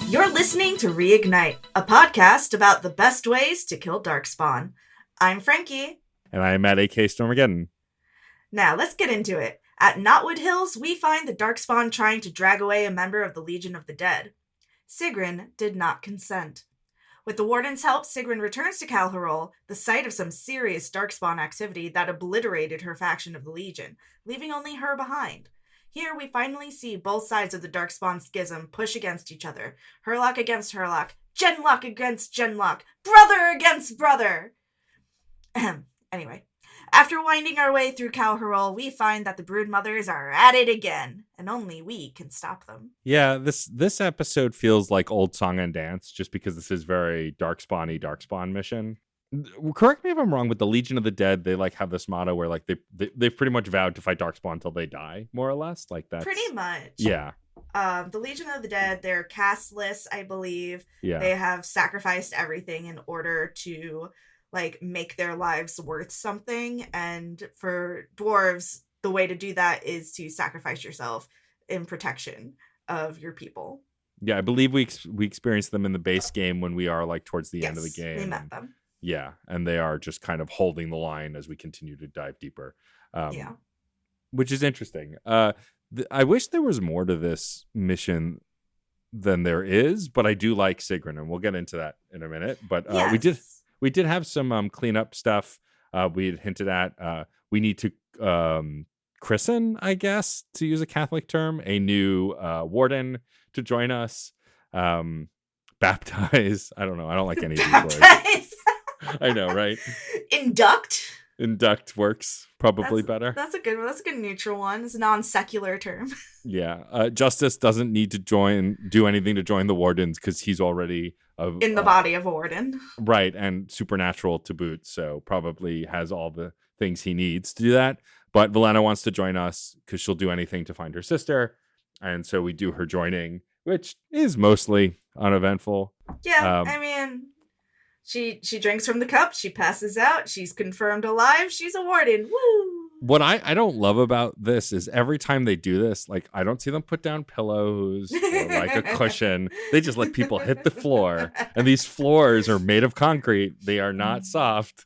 You're listening to Reignite, a podcast about the best ways to kill Darkspawn. I'm Frankie. And I am at AK Stormageddon. Now, let's get into it. At Knotwood Hills, we find the Darkspawn trying to drag away a member of the Legion of the Dead. Sigrun did not consent. With the Warden's help, Sigrun returns to Calharol, the site of some serious Darkspawn activity that obliterated her faction of the Legion, leaving only her behind. Here we finally see both sides of the Darkspawn schism push against each other. Herlock against Herlock, Genlock against Genlock, brother against brother! Anyway, after winding our way through Calharol, we find that the Broodmothers are at it again, and only we can stop them. Yeah, this episode feels like old Song and Dance, just because this is very Darkspawn mission. Correct me if I'm wrong, but the Legion of the Dead, they like have this motto where like they've pretty much vowed to fight Darkspawn until they die, more or less. Like that's pretty much. Yeah. The Legion of the Dead, they're casteless, I believe. Yeah. They have sacrificed everything in order to like make their lives worth something. And for dwarves, the way to do that is to sacrifice yourself in protection of your people. Yeah, I believe we experienced them in the base game when we are like towards the end of the game. We met them. Yeah, and they are just kind of holding the line as we continue to dive deeper. Which is interesting. I wish there was more to this mission than there is, but I do like Sigrun, and we'll get into that in a minute. But yes. we did have some cleanup stuff. We had hinted at we need to christen, I guess, to use a Catholic term, a new warden to join us. Baptize. I don't know. I don't like any of these words. I know, right? Induct works probably better. That's a good one. That's a good neutral one. It's a non-secular term. Yeah. Justice doesn't need to do anything to join the wardens because he's already in the body of a warden. Right, and supernatural to boot, so probably has all the things he needs to do that. But Velena wants to join us because she'll do anything to find her sister. And so we do her joining, which is mostly uneventful. Yeah, I mean... She drinks from the cup, she passes out, she's confirmed alive, she's a warden. Woo! What I don't love about this is every time they do this, like I don't see them put down pillows or like a cushion. They just let people hit the floor. And these floors are made of concrete. They are not soft.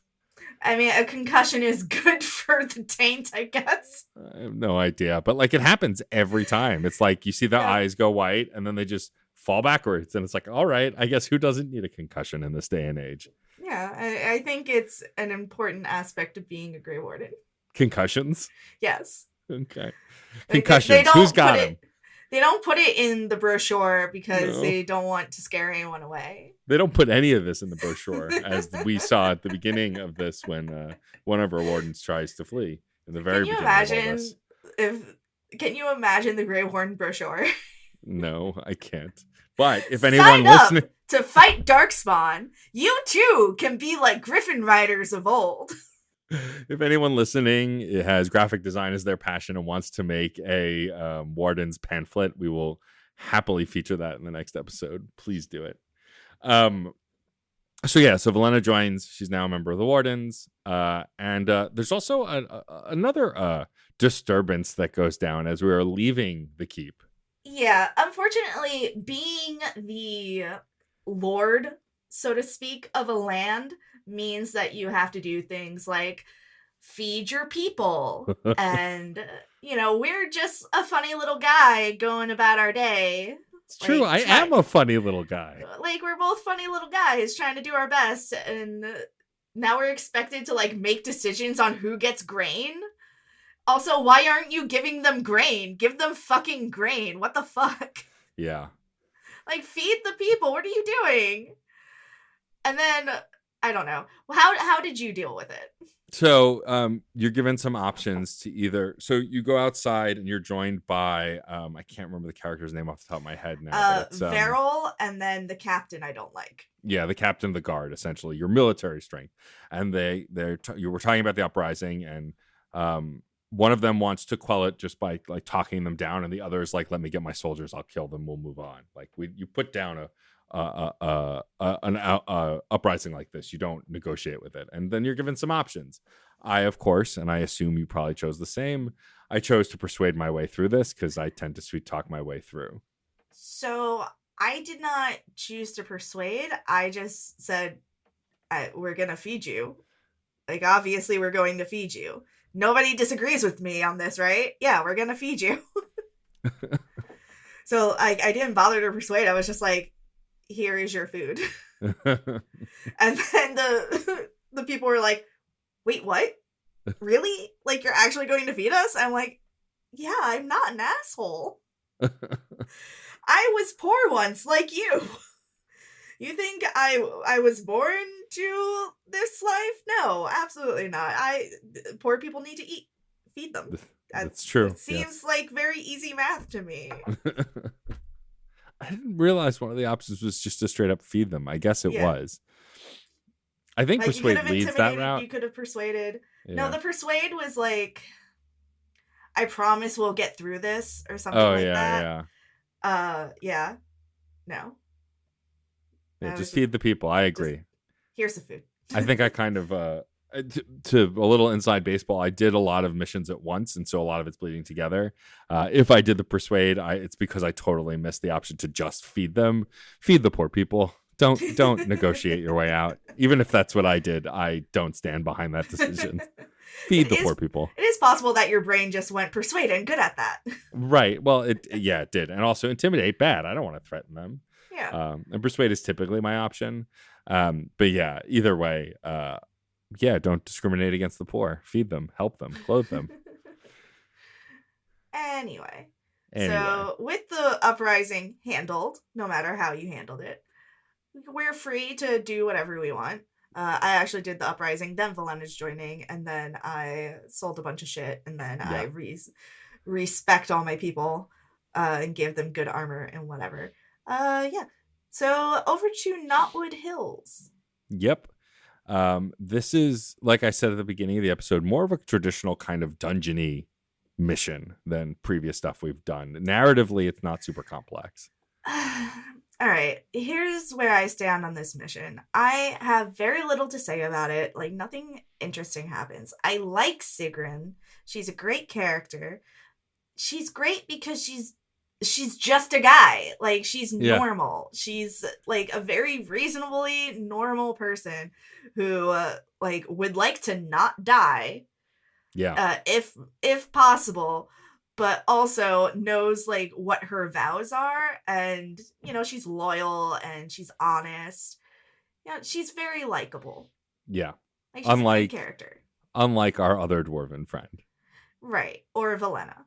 I mean, a concussion is good for the taint, I guess. I have no idea. But like it happens every time. It's like you see their eyes go white and then they just fall backwards, and it's like, all right, I guess who doesn't need a concussion in this day and age? Yeah, I think it's an important aspect of being a Grey Warden. Concussions? Yes. Okay. Concussions. Who's got them? They don't put it in the brochure because they don't want to scare anyone away. They don't put any of this in the brochure, as we saw at the beginning of this when one of our wardens tries to flee in the very beginning of all this. Can you imagine the Grey Warden brochure? No, I can't. But if anyone Sign listening up to fight Darkspawn, you too can be like Griffin Riders of old. If anyone listening has graphic design as their passion and wants to make a Warden's pamphlet, we will happily feature that in the next episode. Please do it. So Velena joins. She's now a member of the Wardens. And there's also another disturbance that goes down as we are leaving the keep. Yeah, unfortunately, being the lord, so to speak, of a land means that you have to do things like feed your people. And, we're just a funny little guy going about our day. It's true, I am a funny little guy. Like, we're both funny little guys trying to do our best, and now we're expected to, like, make decisions on who gets grain? Also, why aren't you giving them grain? Give them fucking grain. What the fuck? Yeah. Like, feed the people. What are you doing? And then, I don't know. How did you deal with it? So, you're given some options to either... So, you go outside and you're joined by... I can't remember the character's name off the top of my head now. Veril, and then the captain I don't like. Yeah, the captain of the guard, essentially. Your military strength. And you were talking about the uprising, and... one of them wants to quell it just by like talking them down, and the other is like, "Let me get my soldiers. I'll kill them. We'll move on." Like you put down an uprising like this. You don't negotiate with it, and then you're given some options. I, of course, and I assume you probably chose the same. I chose to persuade my way through this because I tend to sweet talk my way through. So I did not choose to persuade. I just said, we're going to feed you. Like, obviously, we're going to feed you. Nobody disagrees with me on this, right? Yeah, we're going to feed you. So I didn't bother to persuade. I was just like, here is your food. And then the people were like, wait, what? Really? Like, you're actually going to feed us? I'm like, yeah, I'm not an asshole. I was poor once, like you. You think I was born to this life? No, absolutely not. Poor people need to eat. Feed them. That's true. It seems like very easy math to me. I didn't realize one of the options was just to straight up feed them. I guess it was. I think like, persuade leads that route. You could have persuaded. Yeah. No, the persuade was like, I promise we'll get through this or something like that. Yeah. No. Yeah, just feed the people. I agree. Here's the food. I think I kind of to a little inside baseball, I did a lot of missions at once, and so a lot of it's bleeding together. If I did the persuade, it's because I totally missed the option to just feed them. Feed the poor people. Don't negotiate your way out. Even if that's what I did, I don't stand behind that decision. Feed the poor people. It is possible that your brain just went persuade and good at that. Right. Well, it did. And also intimidate, bad. I don't want to threaten them. Yeah. And persuade is typically my option. But yeah, either way, don't discriminate against the poor. Feed them, help them, clothe them. Anyway. So with the uprising handled, no matter how you handled it, we're free to do whatever we want. I actually did the uprising, then Valena's joining, and then I sold a bunch of shit, and then I respect all my people and give them good armor and whatever. So over to Knotwood Hills. Yep. This is, like I said at the beginning of the episode, more of a traditional kind of dungeon-y mission than previous stuff we've done. Narratively, it's not super complex. All right, here's where I stand on this mission. I have very little to say about it. Like, nothing interesting happens. I like Sigrun. She's a great character. She's great because she's just a guy. Like, she's normal. She's like a very reasonably normal person who would like to not die. Yeah. If possible, but also knows like what her vows are, and she's loyal and she's honest. Yeah, she's very likable. Yeah. Like, she's a good character. Unlike our other dwarven friend. Right. Or Valena.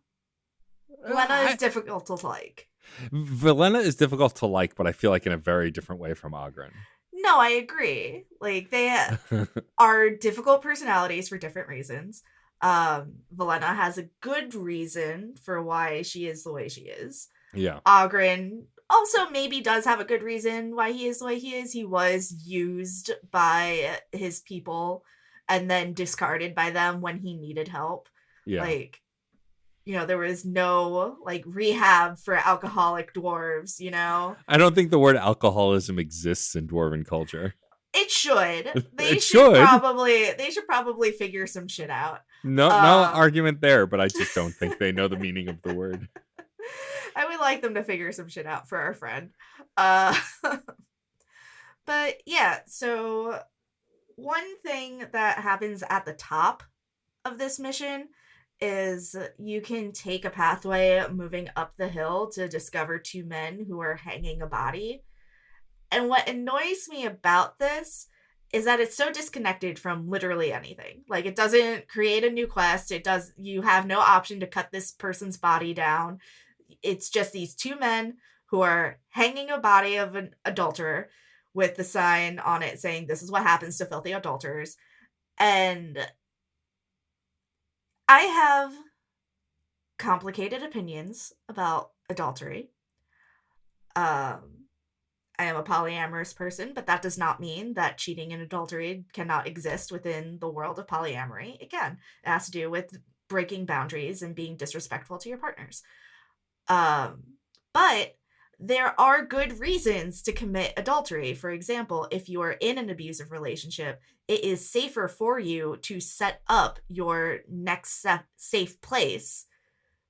Valena is difficult to like. Valena is difficult to like, but I feel like in a very different way from Oghren. No, I agree. Like, they are difficult personalities for different reasons. Valena has a good reason for why she is the way she is. Yeah. Oghren also maybe does have a good reason why he is the way he is. He was used by his people and then discarded by them when he needed help. Yeah. Like, there was no rehab for alcoholic dwarves, I don't think the word alcoholism exists in dwarven culture. It should. They should probably figure some shit out. No argument there, but I just don't think they know the meaning of the word. I would like them to figure some shit out for our friend. But yeah, so one thing that happens at the top of this mission is you can take a pathway moving up the hill to discover two men who are hanging a body. And what annoys me about this is that it's so disconnected from literally anything. Like, it doesn't create a new quest. You have no option to cut this person's body down. It's just these two men who are hanging a body of an adulterer with the sign on it saying, "This is what happens to filthy adulterers." And I have complicated opinions about adultery. I am a polyamorous person, but that does not mean that cheating and adultery cannot exist within the world of polyamory. It can. It has to do with breaking boundaries and being disrespectful to your partners. But there are good reasons to commit adultery. For example, if you are in an abusive relationship, it is safer for you to set up your next safe place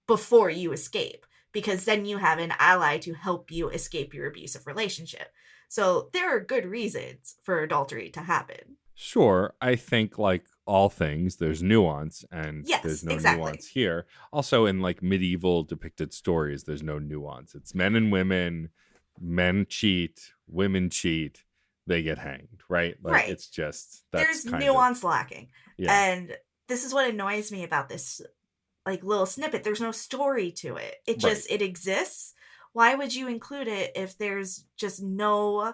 before you escape. because then you have an ally to help you escape your abusive relationship. So there are good reasons for adultery to happen. Sure, I think like all things, there's nuance, and Yes, there's no exactly. nuance here. Also, in like medieval depicted stories, there's no nuance. It's men and women, men cheat, women cheat, they get hanged, right? Like Right. it's just There's kind of nuance lacking. yeah, And this is what annoys me about this like little snippet. There's no story to it. right. It exists. Why would you include it if there's just no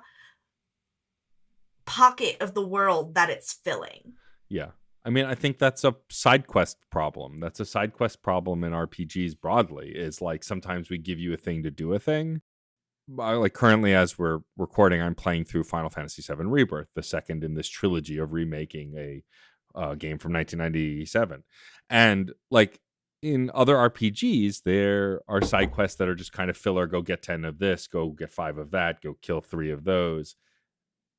pocket of the world that it's filling? Yeah. I mean, I think that's a side quest problem. That's a side quest problem in RPGs broadly. Is like sometimes we give you a thing to do a thing. Like currently, as we're recording, I'm playing through Final Fantasy VII Rebirth, the second in this trilogy of remaking a game from 1997. And like in other RPGs, there are side quests that are just kind of filler. Go get 10 of this, go get 5 of that, go kill 3 of those.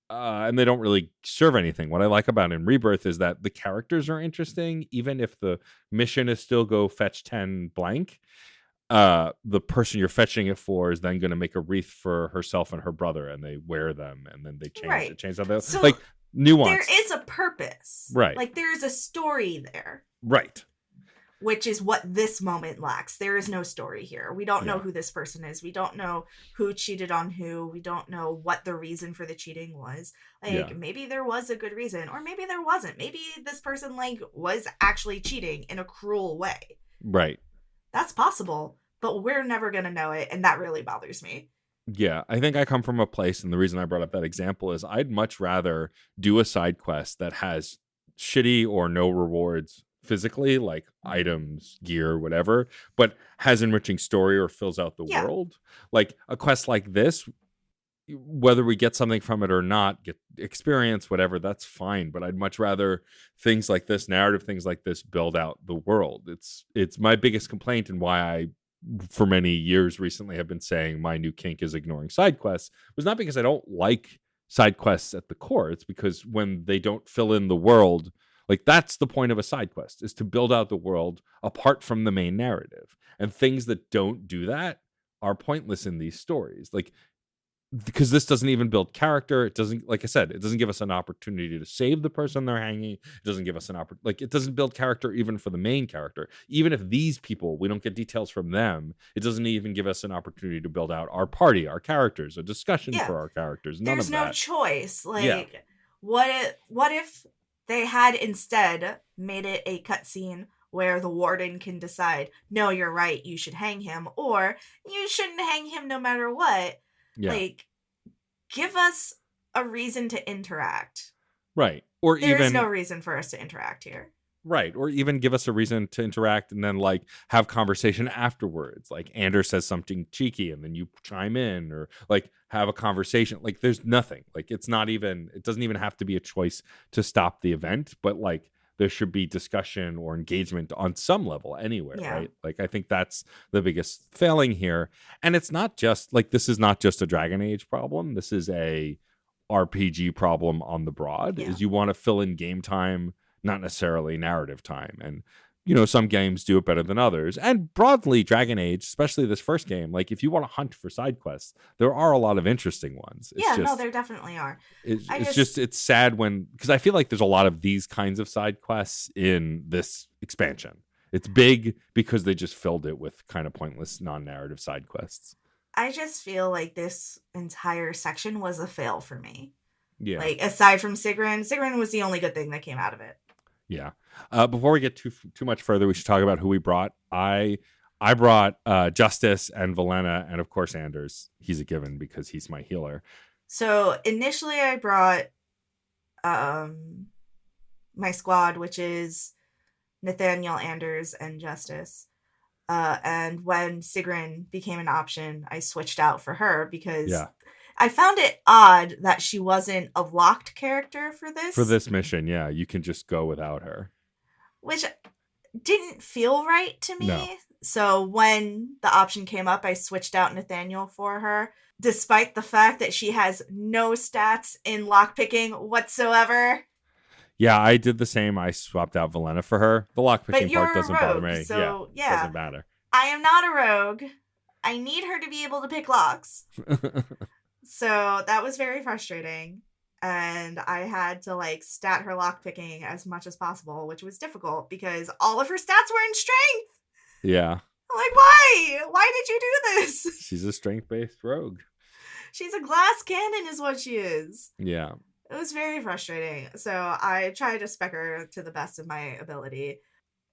And they don't really serve anything. What I like about in Rebirth is that the characters are interesting, even if the mission is still go fetch 10 blank. The person you're fetching it for is then going to make a wreath for herself and her brother, and they wear them, and then they change how they So like nuance. there is a purpose. Right. Like there is a story there. Right. Which is what this moment lacks. There is no story here. We don't know Yeah. who this person is. We don't know who cheated on who. We don't know what the reason for the cheating was. Like, Yeah. maybe there was a good reason, or maybe there wasn't. Maybe this person, like, was actually cheating in a cruel way. Right. That's possible, but we're never going to know it, and that really bothers me. Yeah, I think I come from a place, and the reason I brought up that example is I'd much rather do a side quest that has shitty or no rewards physically, like items, gear, whatever, but has enriching story or fills out the Yeah. world. Like a quest like this, whether we get something from it or not, get experience, whatever, that's fine. But I'd much rather things like this, narrative things like this, build out the world. It's my biggest complaint, and why I, for many years recently, have been saying my new kink is ignoring side quests, was not because I don't like side quests at the core. It's because when they don't fill in the world, like that's the point of a side quest, is to build out the world apart from the main narrative. And things that don't do that are pointless in these stories. Like, because this doesn't even build character. It doesn't, like I said, it doesn't give us an opportunity to save the person they're hanging. It doesn't give us an opportunity. Like, it doesn't build character even for the main character. Even if these people, we don't get details from them, it doesn't even give us an opportunity to build out our party, our characters, a discussion for our characters. None There's of no that. choice. Like, what if they had instead made it a cutscene where the warden can decide, no, you're right, you should hang him, or you shouldn't hang him no matter what. Yeah. Like, give us a reason to interact. Right. Or There's no reason for us to interact here. Right. Or even give us a reason to interact and then like have conversation afterwards. Like Anders says something cheeky and then you chime in, or like have a conversation. Like there's nothing. Like it doesn't even have to be a choice to stop the event, but like there should be discussion or engagement on some level anywhere, right? Like I think that's the biggest failing here. And it's not just like, this is not just a Dragon Age problem. This is a RPG problem on the broad, is you want to fill in game time, not necessarily narrative time. And, you know, some games do it better than others. And broadly, Dragon Age, especially this first game, like if you want to hunt for side quests, there are a lot of interesting ones. No, there definitely are. It's sad because I feel like there's a lot of these kinds of side quests in this expansion. It's big because they just filled it with kind of pointless non-narrative side quests. I just feel like this entire section was a fail for me. Yeah. Like, aside from Sigrun was the only good thing that came out of it. Yeah. Before we get too much further, we should talk about who we brought. I brought Justice and Valena, and of course Anders. He's a given because he's my healer. So initially I brought my squad, which is Nathaniel, Anders, and Justice. And when Sigrun became an option, I switched out for her because I found it odd that she wasn't a locked character for this. For this mission, yeah. You can just go without her. Which didn't feel right to me. No. So when the option came up, I switched out Nathaniel for her, despite the fact that she has no stats in lockpicking whatsoever. Yeah, I did the same. I swapped out Valena for her. The lockpicking part doesn't rogue, bother me. So, yeah, doesn't matter. I am not a rogue. I need her to be able to pick locks. So that was very frustrating. And I had to like stat her lockpicking as much as possible, which was difficult because all of her stats were in strength. Yeah. I'm like, why? Why did you do this? She's a strength-based rogue. She's a glass cannon is what she is. Yeah. It was very frustrating. So I tried to spec her to the best of my ability.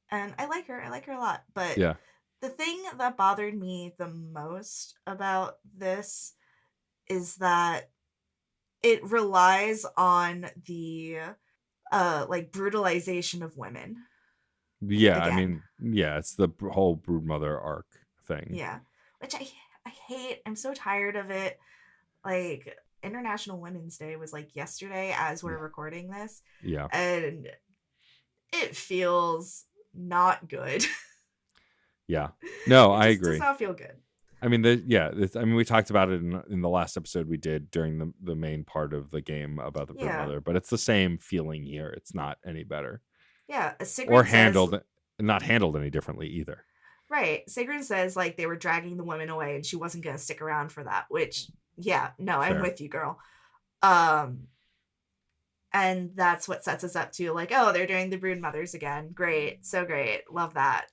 And I like her. I like her a lot. But Yeah. the thing that bothered me the most about this is that it relies on the like brutalization of women. Yeah, Again. I mean, yeah, it's the whole broodmother arc thing. Yeah. Which I hate. I'm so tired of it. Like International Women's Day was like yesterday as we're recording this. Yeah. And it feels not good. Yeah. No, It I just agree. does not feel good. I mean, we talked about it in the last episode we did during the main part of the game about the broodmother, but it's the same feeling here. It's not any better. Yeah, Sigrun Or says, not handled any differently either. Right. Sigrun says like they were dragging the women away and she wasn't going to stick around for that, which, yeah, no, I'm Fair. with you, girl. And that's what sets us up to like, oh, they're doing the brood mothers again. Great. So great. Love that.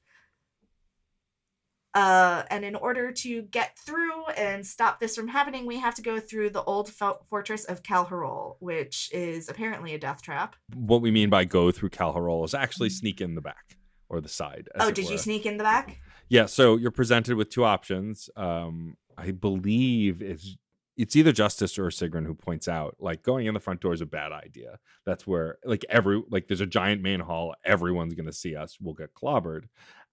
And in order to get through and stop this from happening, we have to go through the old fortress of Calharol, which is apparently a death trap. What we mean by go through Calharol is actually sneak in the back or the side. Oh, did you sneak in the back? Yeah, so you're presented with two options. I believe it's either Justice or Sigrun who points out, like, going in the front door is a bad idea. That's where, like, there's a giant main hall. Everyone's going to see us. We'll get clobbered.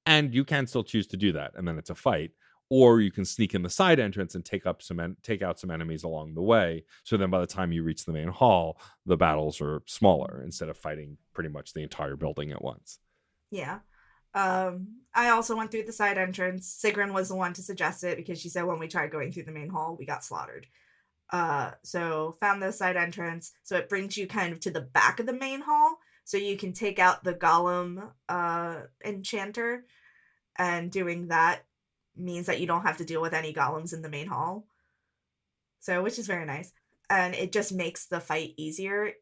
And you can still choose to do that, and then it's a fight. Or you can sneak in the side entrance and take out some enemies along the way. So then by the time you reach the main hall, the battles are smaller instead of fighting pretty much the entire building at once. Yeah. I also went through the side entrance. Sigrun was the one to suggest it because she said when we tried going through the main hall, we got slaughtered. So found the side entrance. So it brings you kind of to the back of the main hall. So you can take out the golem enchanter. And doing that means that you don't have to deal with any golems in the main hall. So, which is very nice. And it just makes the fight easier,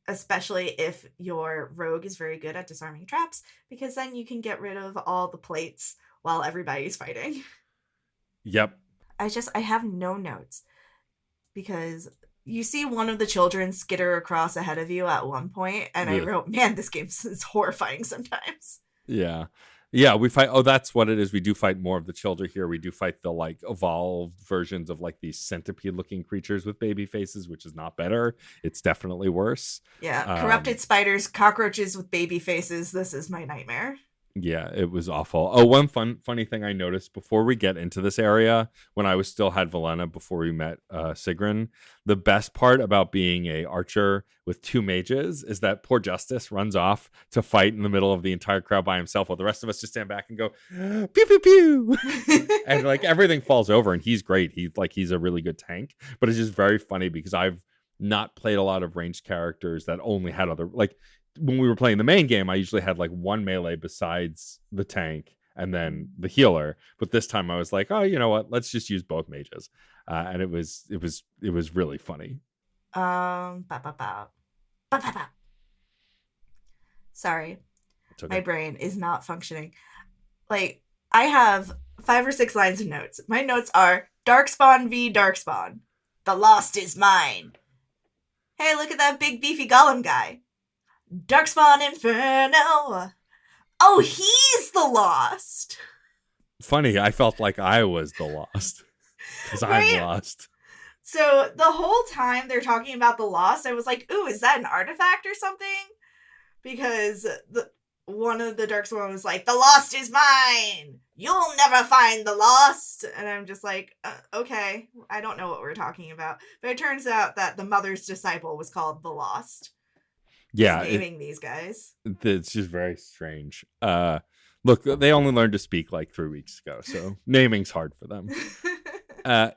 especially if your rogue is very good at disarming traps, because then you can get rid of all the plates while everybody's fighting. Yep. I have no notes because you see one of the children skitter across ahead of you at one point, and I wrote, man, this game is horrifying sometimes. Yeah. Yeah, we fight. Oh, that's what it is. We do fight more of the children here. We do fight the like evolved versions of like these centipede-looking creatures with baby faces, which is not better. It's definitely worse. Yeah, corrupted spiders, cockroaches with baby faces. This is my nightmare. Yeah, it was awful. Oh, one funny thing I noticed before we get into this area, when I still had Velena before we met Sigrun, the best part about being a archer with two mages is that poor Justice runs off to fight in the middle of the entire crowd by himself, while the rest of us just stand back and go pew pew pew, and like everything falls over. And he's great. He's a really good tank. But it's just very funny because I've not played a lot of ranged characters that only had other like. When we were playing the main game, I usually had like one melee besides the tank and then the healer. But this time I was like, oh, you know what? Let's just use both mages. And it was really funny. Sorry. It's okay. My brain is not functioning. Like, I have 5 or 6 lines of notes. My notes are Darkspawn v Darkspawn. The Lost is mine. Hey, look at that big beefy golem guy. Darkspawn Inferno. Oh, he's the Lost. Funny, I felt like I was the Lost. Because Right? I'm lost. So the whole time they're talking about the Lost, I was like, ooh, is that an artifact or something? Because one of the Darkspawn was like, the Lost is mine. You'll never find the Lost. And I'm just like, okay, I don't know what we're talking about. But it turns out that the Mother's Disciple was called the Lost. Yeah. Naming these guys. It's just very strange. Look, they only learned to speak like 3 weeks ago, so naming's hard for them.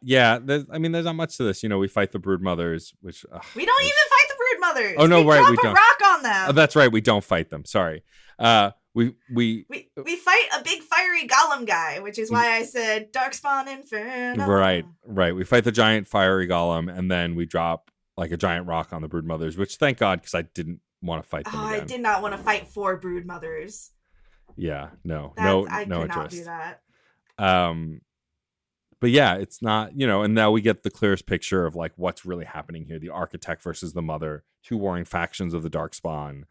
Yeah, there's not much to this. You know, we fight the brood mothers, which we don't even fight the brood mothers. Oh no, we right, drop we a don't. rock on them. Oh, that's right, we don't fight them. Sorry. We fight a big fiery golem guy, which is why I said Darkspawn Inferno. Right. We fight the giant fiery golem, and then we drop like a giant rock on the broodmothers, which thank God, because I didn't want to fight them again. I did not want to fight 4 broodmothers. Yeah, no I could interest. not do that. But yeah, it's not, and now we get the clearest picture of like what's really happening here. The architect versus the mother, 2 warring factions of the Darkspawn.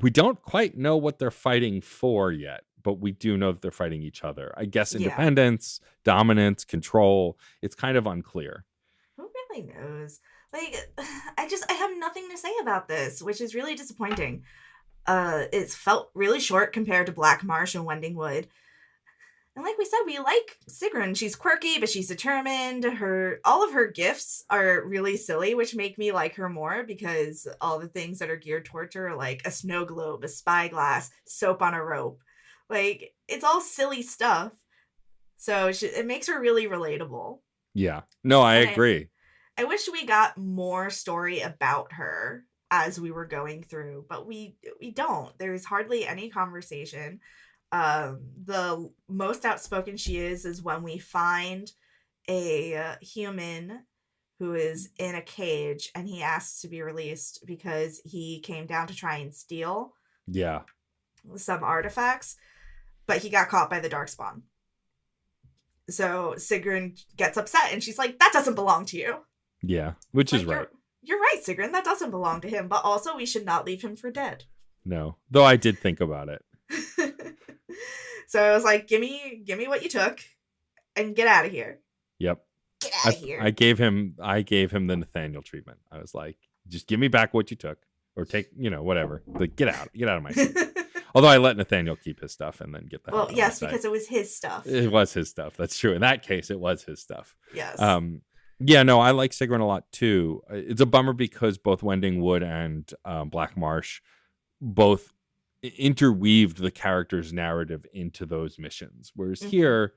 We don't quite know what they're fighting for yet, but we do know that they're fighting each other. I guess independence, dominance, control. It's kind of unclear. Who really knows? Like, I have nothing to say about this, which is really disappointing. It's felt really short compared to Black Marsh and Wending Wood. And like we said, we like Sigrun. She's quirky, but she's determined. All of her gifts are really silly, which make me like her more, because all the things that are geared towards her are like a snow globe, a spyglass, soap on a rope. Like, it's all silly stuff. So it makes her really relatable. Yeah. No, I agree. I wish we got more story about her as we were going through, but we don't. There's hardly any conversation. The most outspoken she is when we find a human who is in a cage and he asks to be released because he came down to try and steal some artifacts, but he got caught by the Darkspawn. So Sigrun gets upset and she's like, that doesn't belong to you. Yeah, which is right. You're right, Sigrun, that doesn't belong to him, but also we should not leave him for dead. No, though I did think about it. So I was like, give me what you took and get out of here. Yep. Get out of here. I gave him the Nathaniel treatment. I was like, just give me back what you took, or take, whatever. Like, get out of my seat. Although I let Nathaniel keep his stuff and then get that. Well, yes, because it was his stuff. It was his stuff. That's true. In that case, it was his stuff. Yes. Yeah, no, I like Sigrun a lot too. It's a bummer because both Wending Wood and Black Marsh both interweaved the character's narrative into those missions. Whereas here,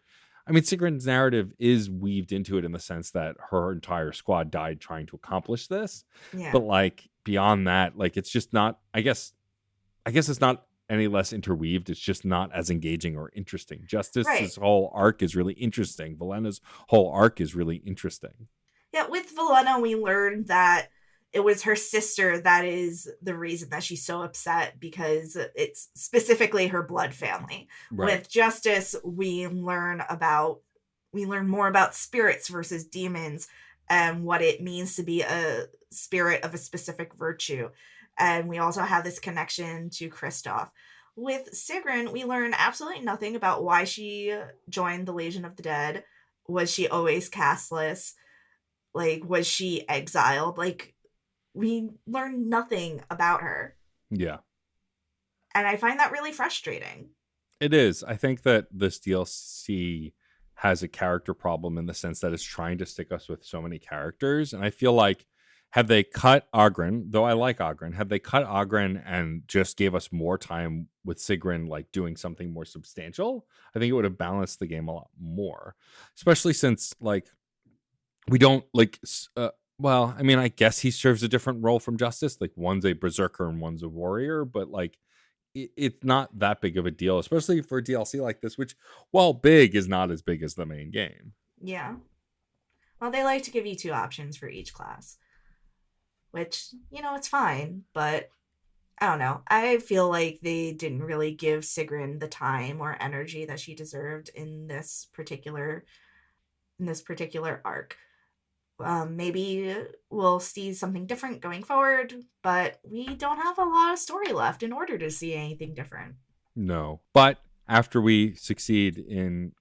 I mean, Sigrun's narrative is weaved into it in the sense that her entire squad died trying to accomplish this. Yeah. But like beyond that, like it's just not, I guess it's not any less interweaved. It's just not as engaging or interesting. Justice's whole arc is really interesting. Valena's whole arc is really interesting. Yeah, with Valena, we learned that it was her sister that is the reason that she's so upset, because it's specifically her blood family. Right. With Justice, we learn more about spirits versus demons and what it means to be a spirit of a specific virtue. And we also have this connection to Kristoff. With Sigrun, we learn absolutely nothing about why she joined the Legion of the Dead. Was she always castless? Like, was she exiled? Like, we learn nothing about her. Yeah. And I find that really frustrating. It is. I think that this DLC has a character problem in the sense that it's trying to stick us with so many characters. And I feel like, had they cut Oghren, though I like Oghren, had they cut Oghren and just gave us more time with Sigrun, like doing something more substantial, I think it would have balanced the game a lot more. Especially since, like, we don't, like, well, I mean, I guess he serves a different role from Justice. Like, one's a berserker and one's a warrior, but like, it's not that big of a deal, especially for a DLC like this, which, while big, is not as big as the main game. Yeah. Well, they like to give you 2 options for each class, which, it's fine, but I don't know. I feel like they didn't really give Sigrun the time or energy that she deserved in this particular arc. Maybe we'll see something different going forward, but we don't have a lot of story left in order to see anything different. No, but after we succeed in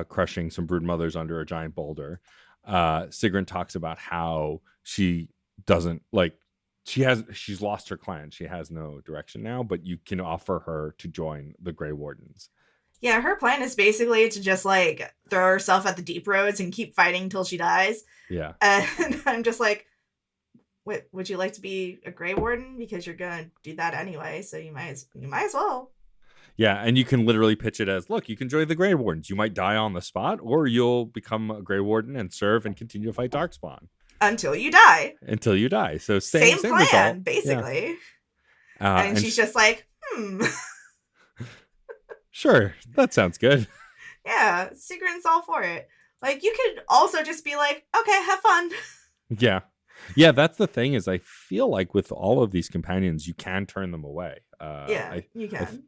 crushing some broodmothers under a giant boulder, Sigrun talks about how she doesn't, like, she's lost her clan. She has no direction now, but you can offer her to join the Grey Wardens. Yeah, her plan is basically to just, like, throw herself at the deep roads and keep fighting till she dies. Yeah. And I'm just like, would you like to be a Grey Warden? Because you're going to do that anyway, so you might as well. Yeah, and you can literally pitch it as, look, you can join the Grey Wardens. You might die on the spot, or you'll become a Grey Warden and serve and continue to fight Darkspawn. Until you die. So same plan, result. basically. Yeah. And she's just like, Sure, that sounds good. Yeah, Sigrun's all for it. Like, you could also just be like, okay, have fun. Yeah. Yeah, that's the thing is I feel like with all of these companions, you can turn them away. Yeah, you can.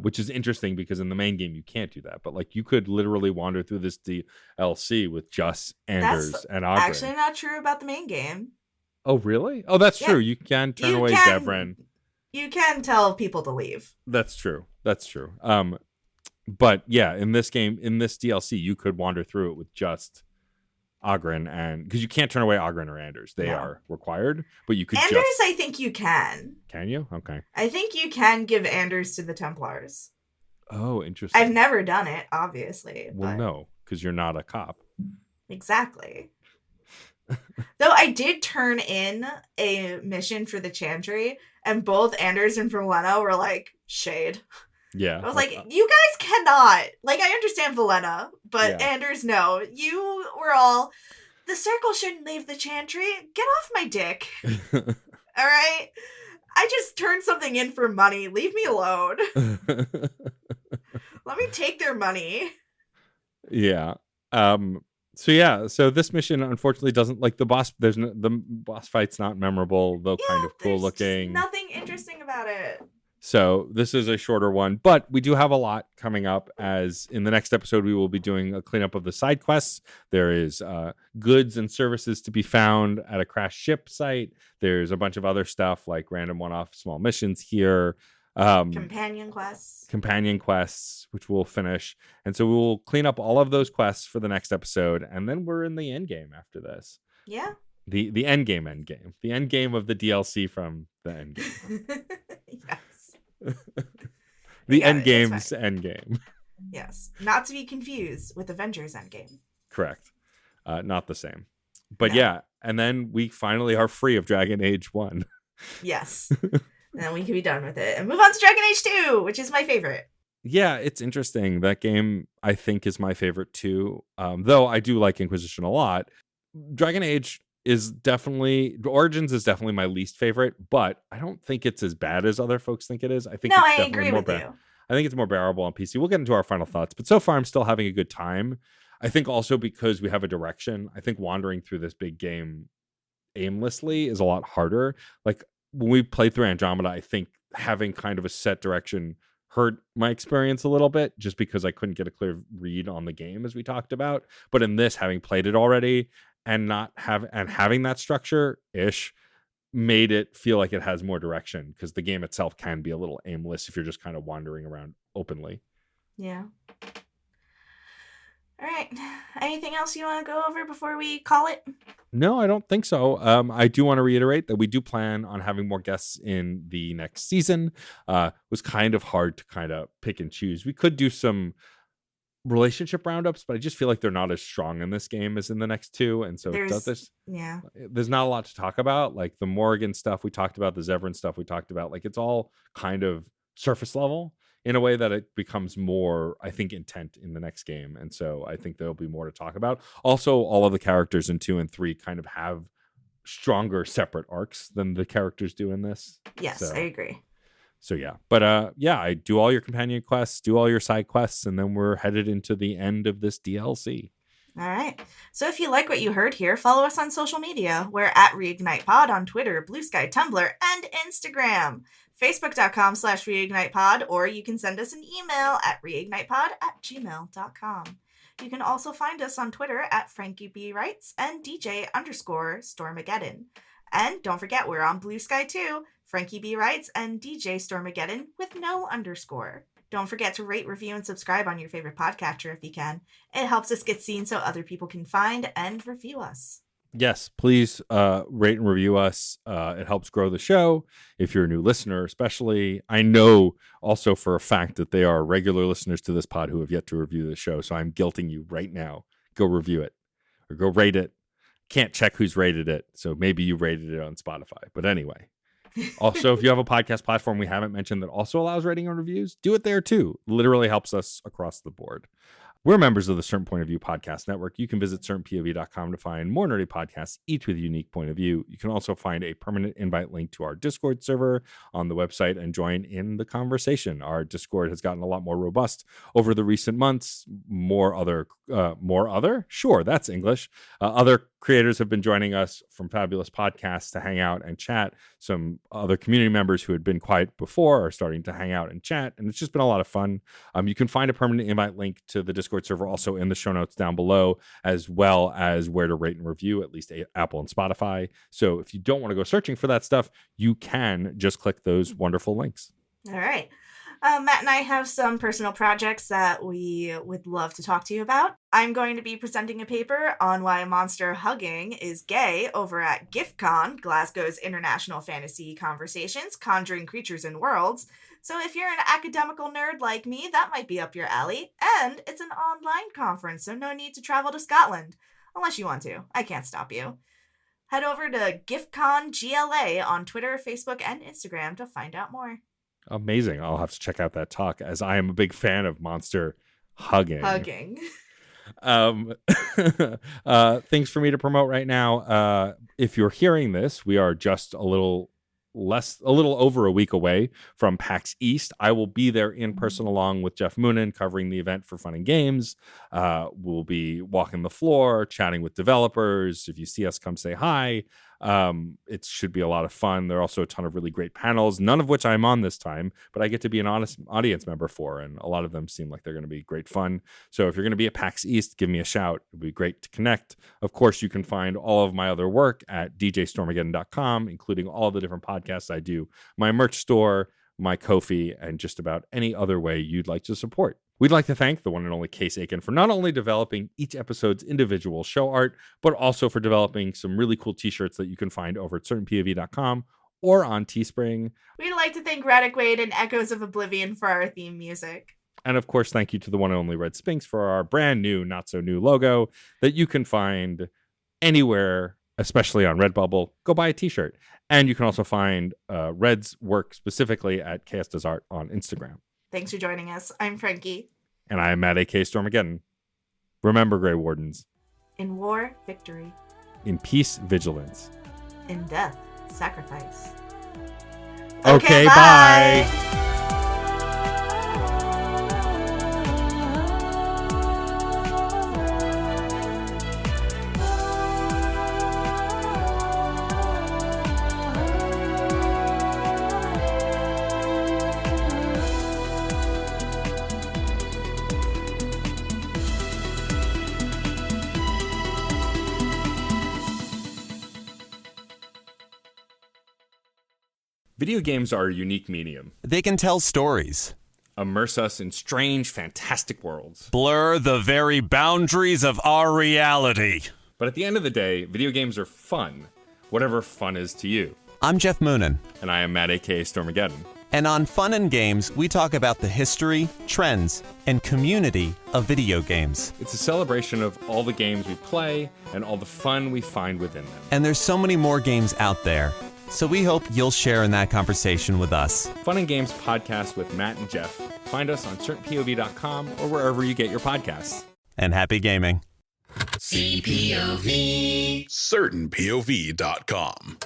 Which is interesting because in the main game you can't do that. But like you could literally wander through this DLC with just Anders That's and Oghren. actually not true about the main game. Oh, really? Oh, that's Yeah. true. You can turn away Zevran. You can tell people to leave. That's true. That's true. But yeah, in this game, in this DLC, you could wander through it with just Oghren, and because you can't turn away Oghren or Anders, they are required. But you could Anders, I think you can. Can you? Okay. I think you can give Anders to the Templars. Oh, interesting. I've never done it, obviously. Well, no, because you're not a cop. Exactly. Though I did turn in a mission for the Chantry, and both Anders and Verlena were like, shade. Yeah. I was like, you guys cannot. Like, I understand Verlena, but Anders, no. You were all, the circle shouldn't leave the Chantry. Get off my dick. All right? I just turned something in for money. Leave me alone. Let me take their money. Yeah. So this mission unfortunately doesn't like the boss. The boss fight's not memorable, though kind of cool looking. Nothing interesting about it. So this is a shorter one, but we do have a lot coming up. As in the next episode, we will be doing a cleanup of the side quests. There is goods and services to be found at a crashed ship site. There's a bunch of other stuff like random one-off small missions here. Companion quests, which we'll finish. And so we will clean up all of those quests for the next episode. And then we're in the end game after this. Yeah. The end game. The end game of the DLC from the end game. Yes. The end game's end game. Yes. Not to be confused with Avengers Endgame. Correct. Not the same. But yeah. And then we finally are free of Dragon Age 1. Yes. And then we can be done with it and move on to Dragon Age 2, which is my favorite. Yeah, it's interesting. That game, I think, is my favorite too. Though I do like Inquisition a lot. Dragon Age Origins is definitely my least favorite, but I don't think it's as bad as other folks think it is. I think I agree with you. I think it's more bearable on PC. We'll get into our final thoughts, but so far I'm still having a good time. I think also because we have a direction. I think wandering through this big game aimlessly is a lot harder. Like when we played through Andromeda, I think having kind of a set direction hurt my experience a little bit just because I couldn't get a clear read on the game as we talked about. But in this, having played it already and having that structure ish made it feel like it has more direction, because the game itself can be a little aimless if you're just kind of wandering around openly. Yeah. All right. Anything else you want to go over before we call it? No, I don't think so. I do want to reiterate that we do plan on having more guests in the next season. It was kind of hard to kind of pick and choose. We could do some relationship roundups, but I just feel like they're not as strong in this game as in the next two. And so there's not a lot to talk about. Like the Morrigan stuff we talked about, the Zevran stuff we talked about, like it's all kind of surface level in a way that it becomes more, I think, intent in the next game. And so I think there'll be more to talk about. Also, all of the characters in 2 and 3 kind of have stronger separate arcs than the characters do in this. Yes, I agree. So yeah, but I do all your companion quests, do all your side quests, and then we're headed into the end of this DLC. All right. So if you like what you heard here, follow us on social media. We're at ReignitePod on Twitter, Blue Sky, Tumblr, and Instagram. Facebook.com/ReignitePod, or you can send us an email at reignitepod@gmail.com. You can also find us on Twitter at FrankieBWrites and DJ_Stormageddon. And don't forget, we're on Blue Sky too. Frankie B. Writes and DJ Stormageddon with no underscore. Don't forget to rate, review, and subscribe on your favorite podcatcher if you can. It helps us get seen so other people can find and review us. Yes, please rate and review us. It helps grow the show. If you're a new listener, especially, I know also for a fact that they are regular listeners to this pod who have yet to review the show. So I'm guilting you right now. Go review it or go rate it. Can't check who's rated it. So maybe you rated it on Spotify. But anyway. Also, if you have a podcast platform we haven't mentioned that also allows rating and reviews, do it there too. Literally helps us across the board. We're members of the Certain Point of View podcast network. You can visit certainpov.com to find more nerdy podcasts, each with a unique point of view. You can also find a permanent invite link to our Discord server on the website and join in the conversation. Our Discord has gotten a lot more robust over the recent months. Sure, that's English. Other creators have been joining us from fabulous podcasts to hang out and chat. Some other community members who had been quiet before are starting to hang out and chat, and it's just been a lot of fun. You can find a permanent invite link to the Discord server also in the show notes down below, as well as where to rate and review, at least Apple and Spotify. So if you don't want to go searching for that stuff, you can just click those wonderful links. All right. Matt and I have some personal projects that we would love to talk to you about. I'm going to be presenting a paper on why monster hugging is gay over at GIFCon, Glasgow's International Fantasy Conversations, Conjuring Creatures and Worlds. So if you're an academical nerd like me, that might be up your alley. And it's an online conference, so no need to travel to Scotland. Unless you want to. I can't stop you. Head over to GIFCon GLA on Twitter, Facebook, and Instagram to find out more. Amazing. I'll have to check out that talk, as I am a big fan of monster hugging. Things for me to promote right now. If you're hearing this, we are just a little over a week away from PAX East. I will be there in person along with Jeff Moonen, covering the event for Fun and Games. We'll be walking the floor, chatting with developers. If you see us, come say hi. It should be a lot of fun. There are also a ton of really great panels, none of which I'm on this time, but I get to be an honest audience member for, and a lot of them seem like they're going to be great fun. So if you're going to be at PAX East, give me a shout. It'd be great to connect. Of course, you can find all of my other work at djstormageddon.com, including all the different podcasts I do, my merch store, my Ko-fi, and just about any other way you'd like to support. We'd like to thank the one and only Case Aiken for not only developing each episode's individual show art, but also for developing some really cool t-shirts that you can find over at certainpov.com or on Teespring. We'd like to thank Radic Wade and Echoes of Oblivion for our theme music. And of course, thank you to the one and only Red Spinks for our brand new, not so new logo that you can find anywhere, especially on Redbubble. Go buy a t-shirt. And you can also find Red's work specifically at Chaos Does Art on Instagram. Thanks for joining us. I'm Frankie. And I am Matt, a.k.a. Stormageddon. Remember, Grey Wardens. In war, victory. In peace, vigilance. In death, sacrifice. Okay, bye. Video games are a unique medium. They can tell stories, Immerse us in strange, fantastic worlds. blur the very boundaries of our reality. But at the end of the day, video games are fun. Whatever fun is to you. I'm Jeff Moonen, And I am Matt, a.k.a. Stormageddon. and on Fun and Games, we talk about the history, trends, and community of video games. It's a celebration of all the games we play and all the fun we find within them. And there's so many more games out there, so we hope you'll share in that conversation with us. Fun and Games podcast with Matt and Jeff. Find us on certainpov.com or wherever you get your podcasts. And happy gaming. CPOV. CertainPOV.com.